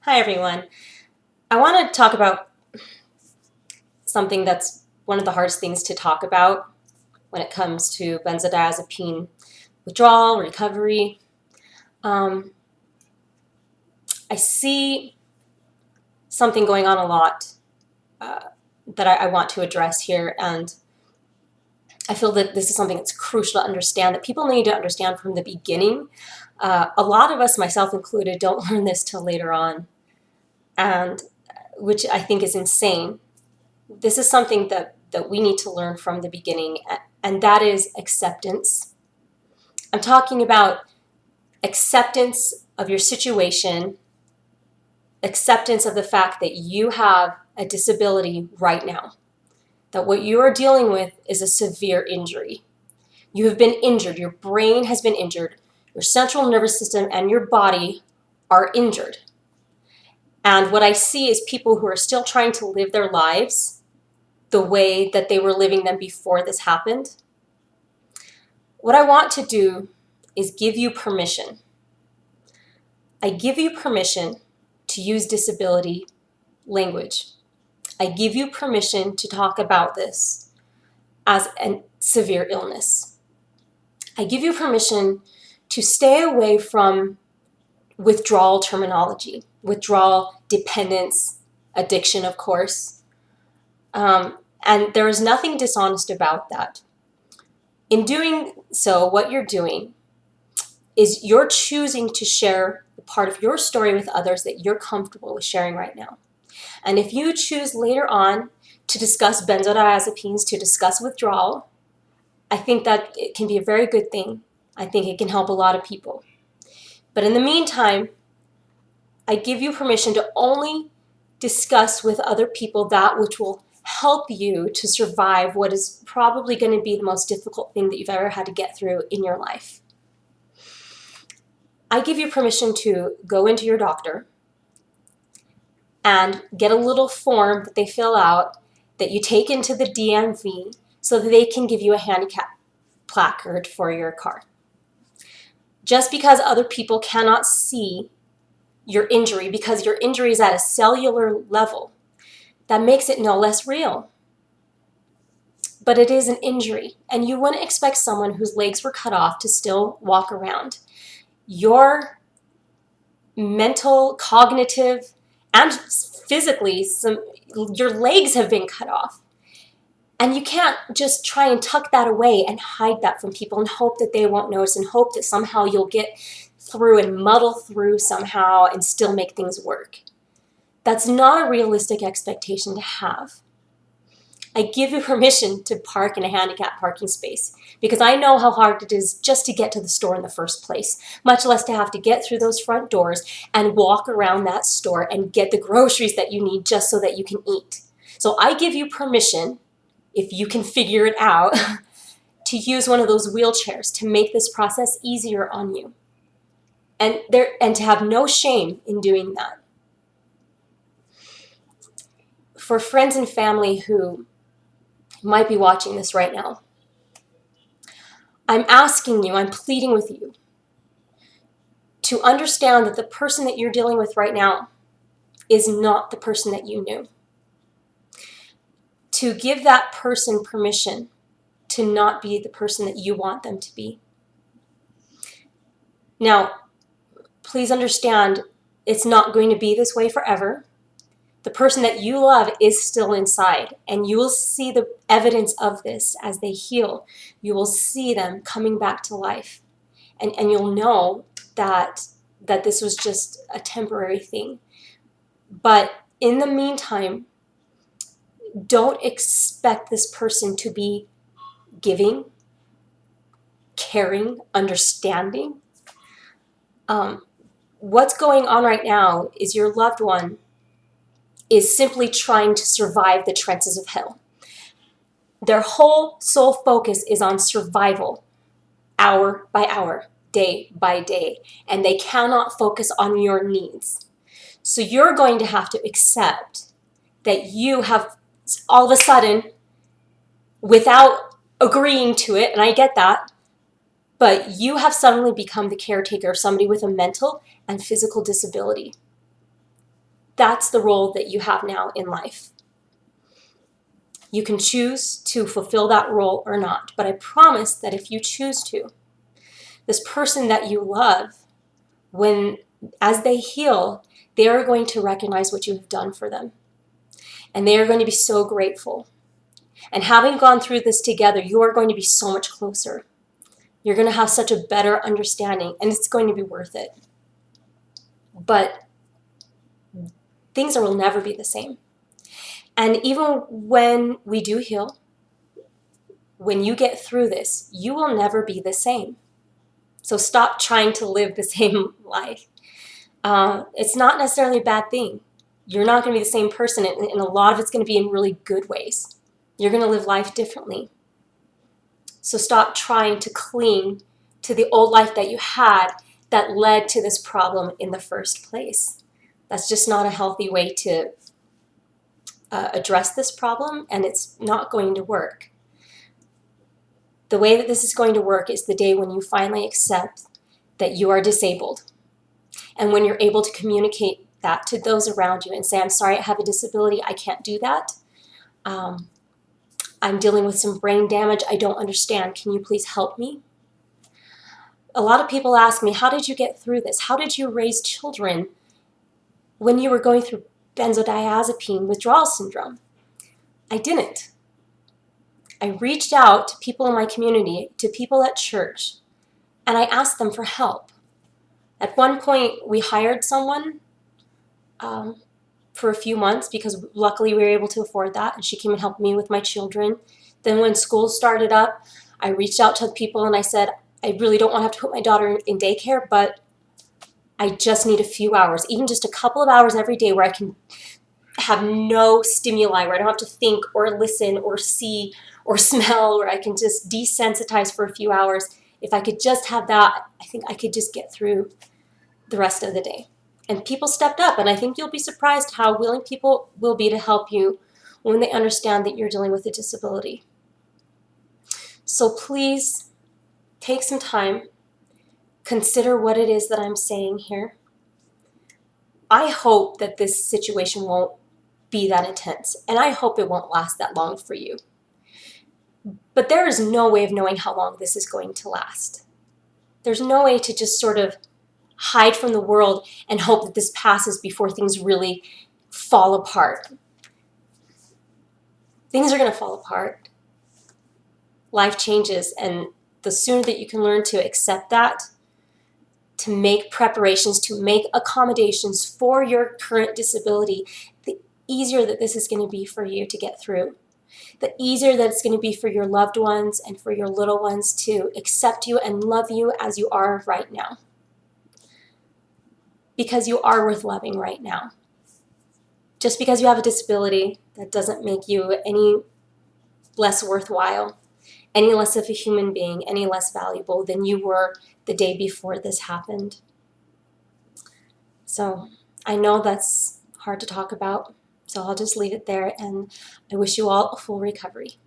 Hi, everyone. I want to talk about something that's one of the hardest things to talk about when it comes to benzodiazepine withdrawal, recovery. Um, I see something going on a lot uh, that I want to address here, and I feel that this is something that's crucial to understand, that people need to understand from the beginning. A lot of us, myself included, don't learn this till later on, and which I think is insane. This is something that we need to learn from the beginning, and that is acceptance. I'm talking about acceptance of your situation, acceptance of the fact that you have a disability right now, that what you are dealing with is a severe injury. You have been injured, your brain has been injured, your central nervous system and your body are injured. And what I see is people who are still trying to live their lives the way that they were living them before this happened. What I want to do is give you permission. I give you permission to use disability language. I give you permission to talk about this as a severe illness. I give you permission to stay away from withdrawal terminology, withdrawal, dependence, addiction, of course. And there is nothing dishonest about that. In doing so, what you're doing is you're choosing to share the part of your story with others that you're comfortable with sharing right now. And if you choose later on to discuss benzodiazepines, to discuss withdrawal, I think that it can be a very good thing. I think it can help a lot of people. But in the meantime, I give you permission to only discuss with other people that which will help you to survive what is probably going to be the most difficult thing that you've ever had to get through in your life. I give you permission to go into your doctor and get a little form that they fill out that you take into the DMV so that they can give you a handicap placard for your car. Just because other people cannot see your injury, because your injury is at a cellular level, that makes it no less real. But it is an injury, and you wouldn't expect someone whose legs were cut off to still walk around. Your mental, cognitive, and physically, your legs have been cut off. And you can't just try and tuck that away and hide that from people and hope that they won't notice and hope that somehow you'll get through and muddle through somehow and still make things work. That's not a realistic expectation to have. I give you permission to park in a handicapped parking space because I know how hard it is just to get to the store in the first place, much less to have to get through those front doors and walk around that store and get the groceries that you need just so that you can eat. So I give you permission, if you can figure it out, to use one of those wheelchairs to make this process easier on you. And to have no shame in doing that. For friends and family who might be watching this right now, I'm asking you, I'm pleading with you to understand that the person that you're dealing with right now is not the person that you knew. To give that person permission to not be the person that you want them to be. Now, please understand, it's not going to be this way forever. The person that you love is still inside, and you will see the evidence of this as they heal. You will see them coming back to life, and you'll know that this was just a temporary thing. But in the meantime, don't expect this person to be giving, caring, understanding. What's going on right now is your loved one is simply trying to survive the trenches of hell. Their whole sole focus is on survival, hour by hour, day by day, and they cannot focus on your needs. So you're going to have to accept that you have all of a sudden, without agreeing to it, and I get that, but you have suddenly become the caretaker of somebody with a mental and physical disability. that's the role that you have now in life. You can choose to fulfill that role or not, but I promise that if you choose to, this person that you love, as they heal, they are going to recognize what you have done for them. And they are going to be so grateful. And having gone through this together, you are going to be so much closer. You're going to have such a better understanding, and it's going to be worth it. But things will never be the same. And even when we do heal, when you get through this, you will never be the same. So stop trying to live the same life. It's not necessarily a bad thing. You're not going to be the same person, and a lot of it's going to be in really good ways. You're going to live life differently. So stop trying to cling to the old life that you had that led to this problem in the first place. That's just not a healthy way to address this problem, and it's not going to work. The way that this is going to work is the day when you finally accept that you are disabled, and when you're able to communicate that to those around you and say, I'm sorry, I have a disability, I can't do that. I'm dealing with some brain damage, I don't understand, can you please help me? A lot of people ask me, how did you get through this? How did you raise children when you were going through benzodiazepine withdrawal syndrome? I didn't. I reached out to people in my community, to people at church, and I asked them for help. At one point, we hired someone for a few months because luckily we were able to afford that, and she came and helped me with my children. Then when school started up, I reached out to people and I said, I really don't want to have to put my daughter in daycare, but I just need a few hours, even just a couple of hours every day where I can have no stimuli, where I don't have to think or listen or see or smell, where I can just desensitize for a few hours. If I could just have that, I think I could just get through the rest of the day. And people stepped up, and I think you'll be surprised how willing people will be to help you when they understand that you're dealing with a disability. So please take some time, consider what it is that I'm saying here. I hope that this situation won't be that intense, and I hope it won't last that long for you. But there is no way of knowing how long this is going to last. There's no way to just sort of hide from the world and hope that this passes before things really fall apart. Things are going to fall apart. Life changes, and the sooner that you can learn to accept that, to make preparations, to make accommodations for your current disability, the easier that this is going to be for you to get through. The easier that it's going to be for your loved ones and for your little ones to accept you and love you as you are right now. Because you are worth loving right now. Just because you have a disability, that doesn't make you any less worthwhile, any less of a human being, any less valuable than you were the day before this happened. So I know that's hard to talk about, so I'll just leave it there, and I wish you all a full recovery.